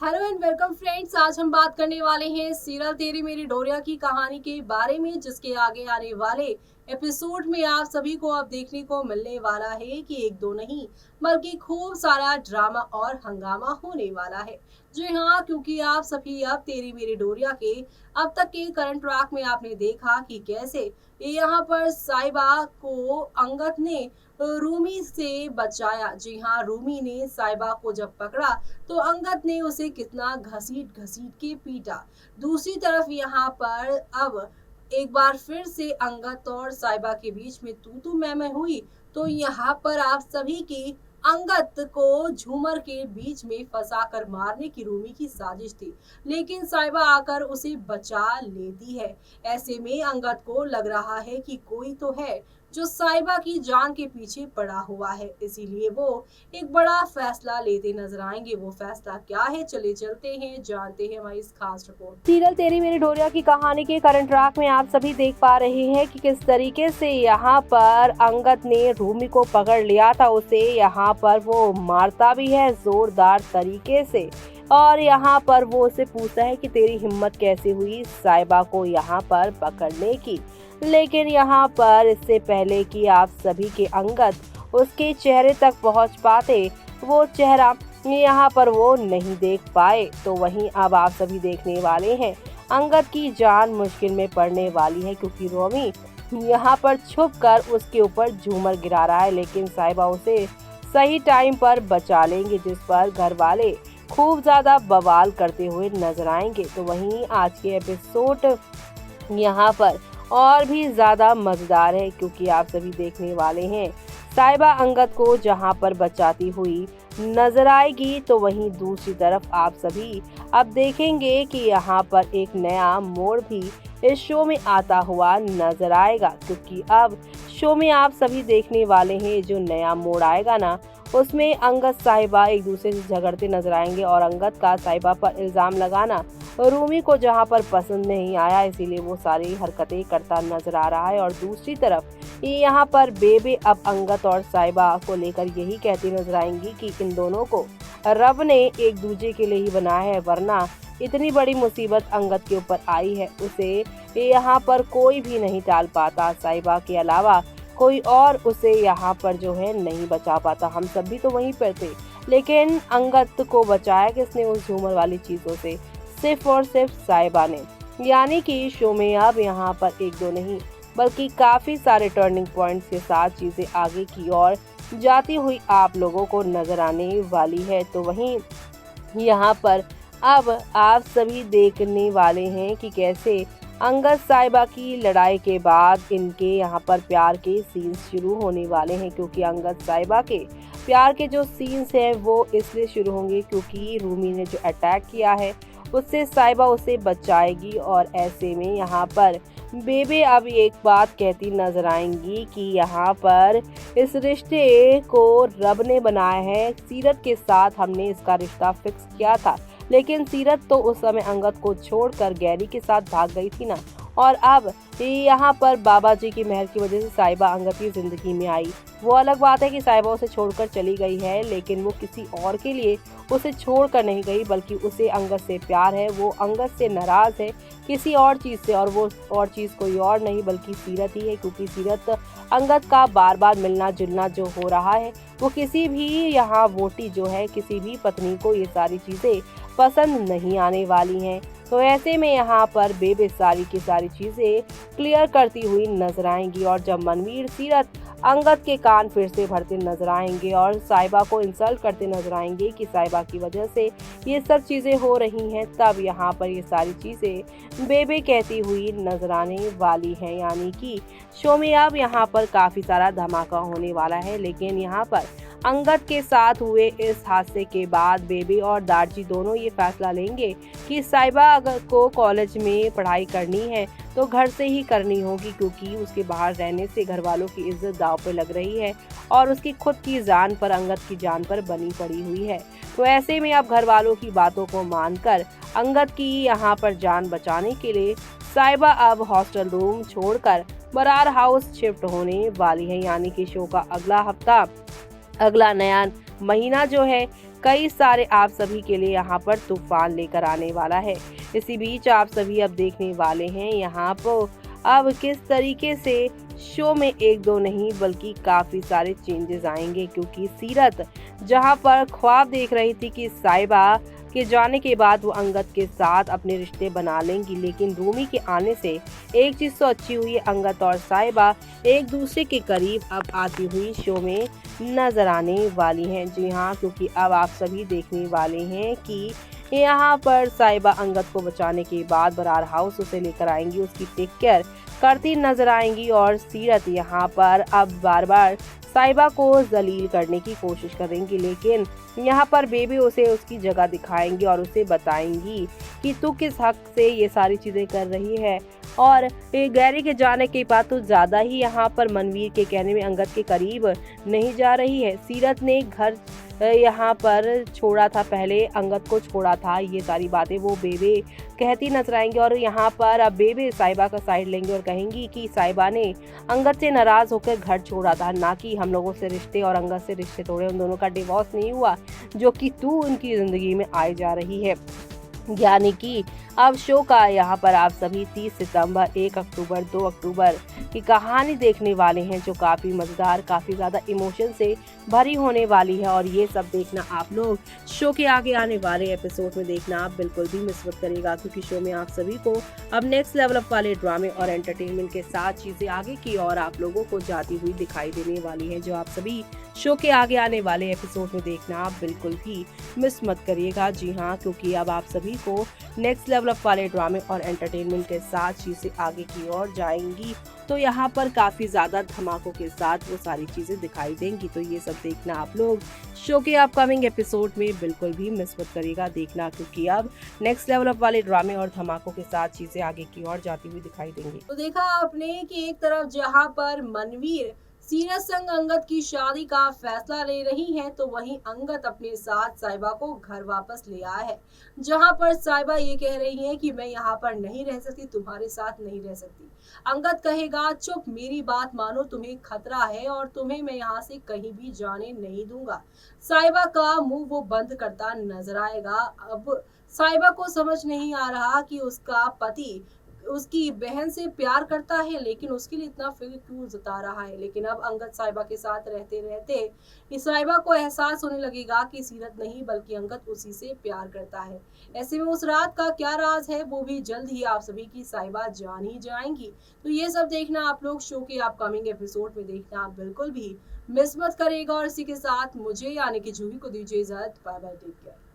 Hello and welcome friends. आज हम बात करने वाले हैं सीरियल तेरी मेरी डोरिया की कहानी के बारे में, जिसके आगे आने वाले एपिसोड में आप सभी को अब देखने को मिलने वाला है कि एक दो नहीं बल्कि खूब सारा ड्रामा और हंगामा होने वाला है। जी हाँ, क्योंकि आप सभी अब तेरी मेरी डोरिया के अब तक के करंट ट्रैक में आपने देखा कि कैसे यहाँ पर साइबा को अंगद ने रूमी से बचाया। जी हाँ, रूमी ने साइबा को जब पकड़ा तो अंगद ने उसे कितना घसीट घसीट के पीटा। दूसरी तरफ यहाँ पर अब एक बार फिर से अंगद और साइबा के बीच में तू मैं हुई। तो यहाँ पर आप सभी की अंगद को झूमर के बीच में फंसाकर मारने की रूमी की साजिश थी, लेकिन साइबा आकर उसे बचा लेती है। ऐसे में अंगद को लग रहा है कि कोई तो है जो साइबा की जान के पीछे पड़ा हुआ है, इसीलिए वो एक बड़ा फैसला लेते नजर आएंगे। वो फैसला क्या है, चले चलते हैं, जानते हैं हमारी इस खास रिपोर्ट। सीरियल तेरी मेरी डोरिया की कहानी के करंट ट्रैक में आप सभी देख पा रहे हैं कि किस तरीके से यहाँ पर अंगद ने रूमी को पकड़ लिया था। उसे यहाँ पर वो मारता भी है जोरदार तरीके से, और यहाँ पर वो उसे पूछता है कि तेरी हिम्मत कैसे हुई साइबा को यहाँ पर पकड़ने की। लेकिन यहाँ पर इससे पहले कि आप सभी के अंगद उसके चेहरे तक पहुँच पाते, वो चेहरा यहाँ पर वो नहीं देख पाए। तो वहीं अब आप सभी देखने वाले हैं अंगद की जान मुश्किल में पड़ने वाली है, क्योंकि रोमी यहाँ पर छुपकर उसके ऊपर झूमर गिरा रहा है। लेकिन साइबा उसे सही टाइम पर बचा लेंगे, जिस पर घर वाले खूब ज्यादा बवाल करते हुए नजर आएंगे। तो वहीं आज के एपिसोड यहाँ पर और भी ज्यादा मजेदार है, क्योंकि आप सभी देखने वाले हैं साइबा अंगद को जहां पर बचाती हुई नजर आएगी। तो वहीं दूसरी तरफ आप सभी अब देखेंगे कि यहाँ पर एक नया मोड़ भी इस शो में आता हुआ नजर आएगा, क्योंकि अब शो में आप सभी देखने वाले हैं जो नया मोड़ आएगा ना, उसमें अंगद साहिबा एक दूसरे से झगड़ते नजर आएंगे। और अंगद का साहिबा पर इल्जाम लगाना रूमी को जहां पर पसंद नहीं आया, इसीलिए वो सारी हरकतें करता नजर आ रहा है। और दूसरी तरफ यहाँ पर बेबे अब अंगद और साहिबा को लेकर यही कहती नजर आएंगी कि इन दोनों को रब ने एक दूसरे के लिए ही बनाया है, वरना इतनी बड़ी मुसीबत अंगद के ऊपर आई है उसे यहाँ पर कोई भी नहीं टाल पाता। साहिबा के अलावा कोई और उसे यहाँ पर जो है नहीं बचा पाता। हम सब भी तो वहीं पर थे, लेकिन अंगद को बचाया किसने उस झूमर वाली चीजों से? सिर्फ और सिर्फ साहिबा ने। यानी कि शो में अब यहाँ पर एक दो नहीं बल्कि काफी सारे टर्निंग पॉइंट्स के साथ चीजें आगे की ओर जाती हुई आप लोगों को नजर आने वाली है। तो वहीं यहाँ पर अब आप सभी देखने वाले हैं कि कैसे अंगद साहिबा की लड़ाई के बाद इनके यहाँ पर प्यार के सीन्स शुरू होने वाले हैं, क्योंकि अंगद साहिबा के प्यार के जो सीन्स हैं वो इसलिए शुरू होंगे क्योंकि रूमी ने जो अटैक किया है उससे साहिबा उसे बचाएगी। और ऐसे में यहाँ पर बेबे अब एक बात कहती नजर आएंगी कि यहाँ पर इस रिश्ते को रब ने बनाया है, सीरत के साथ हमने इसका रिश्ता फिक्स किया था। लेकिन सीरत तो उस समय अंगद को छोड़कर गैरी के साथ भाग गई थी ना, और अब यहाँ पर बाबा जी की मेहर की वजह से साहिबा अंगद की जिंदगी में आई। वो अलग बात है कि साहिबा उसे छोड़कर चली गई है, लेकिन वो किसी और के लिए उसे छोड़कर नहीं गई, बल्कि उसे अंगद से प्यार है। वो अंगद से नाराज है किसी और चीज़ से, और वो और चीज़ कोई और नहीं बल्कि सीरत ही है, क्योंकि सीरत अंगद का बार बार मिलना जुलना जो हो रहा है वो किसी भी यहाँ वोटी जो है किसी भी पत्नी को ये सारी चीज़ें पसंद नहीं आने वाली हैं। तो ऐसे में यहाँ पर बेबे सारी की सारी चीजें क्लियर करती हुई नजर आएंगी। और जब मनवीर सीरत अंगद के कान फिर से भरते नजर आएंगे और साहिबा को इंसल्ट करते नजर आएंगे कि साहिबा की वजह से ये सब चीजें हो रही हैं, तब यहाँ पर ये सारी चीजें बेबे कहती हुई नजर आने वाली हैं। यानी कि शो में अब यहाँ पर काफी सारा धमाका होने वाला है। लेकिन यहाँ पर अंगद के साथ हुए इस हादसे के बाद बेबी और दारजी दोनों ये फैसला लेंगे कि साहिबा अगर को कॉलेज में पढ़ाई करनी है तो घर से ही करनी होगी, क्योंकि उसके बाहर रहने से घर वालों की इज्जत दांव पे लग रही है और उसकी खुद की जान पर अंगद की जान पर बनी पड़ी हुई है। तो ऐसे में अब घर वालों की बातों को मानकर अंगद की यहाँ पर जान बचाने के लिए साहिबा अब हॉस्टल रूम छोड़कर बरार हाउस शिफ्ट होने वाली है। यानी कि शो का अगला हफ्ता अगला नया महीना जो है कई सारे आप सभी के लिए यहाँ पर तूफान लेकर आने वाला है। इसी बीच आप सभी अब देखने वाले हैं यहाँ पर अब किस तरीके से शो में एक दो नहीं बल्कि काफ़ी सारे चेंजेस आएंगे, क्योंकि सीरत जहां पर ख्वाब देख रही थी कि साहिबा के जाने के बाद वो अंगद के साथ अपने रिश्ते बना लेंगी, लेकिन रूमी के आने से एक चीज़ तो अच्छी हुई है, अंगद और साहिबा एक दूसरे के करीब अब आती हुई शो में नजर आने वाली हैं। जी हाँ, क्योंकि अब आप सभी देखने वाले हैं कि यहाँ पर साहिबा अंगद को बचाने के बाद बरार हाउस उसे लेकर आएंगी, उसकी टेक केयर करती नजर आएंगी और सीरत यहाँ पर अब बार बार साहिबा को जलील करने की कोशिश करेंगी, लेकिन यहाँ पर बेबी उसे उसकी जगह दिखाएंगी और उसे बताएंगी कि तू किस हक से ये सारी चीज़ें कर रही है। और गैरी के जाने के बाद तो ज़्यादा ही यहाँ पर मनवीर के कहने में अंगद के करीब नहीं जा रही है। सीरत ने घर यहाँ पर छोड़ा था, पहले अंगद को छोड़ा था, ये सारी बातें वो बेबे कहती नजर आएंगी और यहाँ पर अब बेबे साहिबा का साइड लेंगे और कहेंगी कि साहिबा ने अंगद से नाराज होकर घर छोड़ा था, ना कि हम लोगों से रिश्ते और अंगद से रिश्ते तोड़े, उन दोनों का डिवोर्स नहीं हुआ जो कि तू उनकी जिंदगी में आई जा रही है। यानी कि अब शो का यहाँ पर आप सभी 30 सितंबर, 1 अक्टूबर, 2 अक्टूबर की कहानी देखने वाले हैं, जो काफ़ी मज़ेदार, काफ़ी ज़्यादा इमोशन से भरी होने वाली है। और ये सब देखना आप लोग शो के आगे आने वाले एपिसोड में देखना आप बिल्कुल भी मिस मत करिएगा, क्योंकि शो में आप सभी को अब नेक्स्ट लेवल अप वाले ड्रामे और एंटरटेनमेंट के साथ चीज़ें आगे की और आप लोगों को जाती हुई दिखाई देने वाली है, जो आप सभी शो के आगे आने वाले एपिसोड में देखना आप बिल्कुल भी मिस मत करिएगा। जी हाँ, क्योंकि अब आप सभी को नेक्स्ट लेवल अप वाले ड्रामे और एंटरटेनमेंट के साथ चीज़ें आगे की ओर जाएंगी, तो यहाँ पर काफ़ी ज़्यादा धमाकों के साथ वो सारी चीज़ें दिखाई देंगी। तो ये सब देखना आप लोग शो के अपकमिंग एपिसोड में बिल्कुल भी मिस मत करिएगा देखना, क्योंकि अब नेक्स्ट लेवल अप वाले ड्रामे और धमाकों के साथ चीज़ें आगे की ओर जाती हुई दिखाई देंगी। तो देखा आपने कि एक तरफ जहां पर मनवीर सीरत संग अंगद की शादी का फैसला ले रही हैं, तो वहीं अंगद अपने साथ साहिबा को घर वापस ले आया है, जहां पर साहिबा ये कह रही हैं कि मैं यहाँ पर नहीं रह सकती, तुम्हारे साथ नहीं रह सकती। अंगद कहेगा चुप, मेरी बात मानो, तुम्हें खतरा है और तुम्हें मैं यहाँ से कहीं भी जाने नहीं दूंगा। साहिबा का मुंह वो बंद करता नजर आएगा। अब साहिबा को समझ नहीं आ रहा कि उसका पति उसकी बहन से प्यार करता है, लेकिन उसके लिए इतना फिक्र क्यों जता रहा है। लेकिन अब अंगद साहिबा के साथ रहते रहते इस साहिबा को एहसास होने लगेगा कि सीरत नहीं बल्कि अंगद उसी से प्यार करता है। ऐसे में उस रात का क्या राज है वो भी जल्द ही आप सभी की साहिबा जान ही जाएंगी। तो ये सब देखना आप लोग शो के अपकमिंग एपिसोड में देखना आप बिल्कुल भी मिस मत करेगा। और इसी के साथ मुझे यानी कि जूही को दीजिए इजाजत। Bye bye, take care.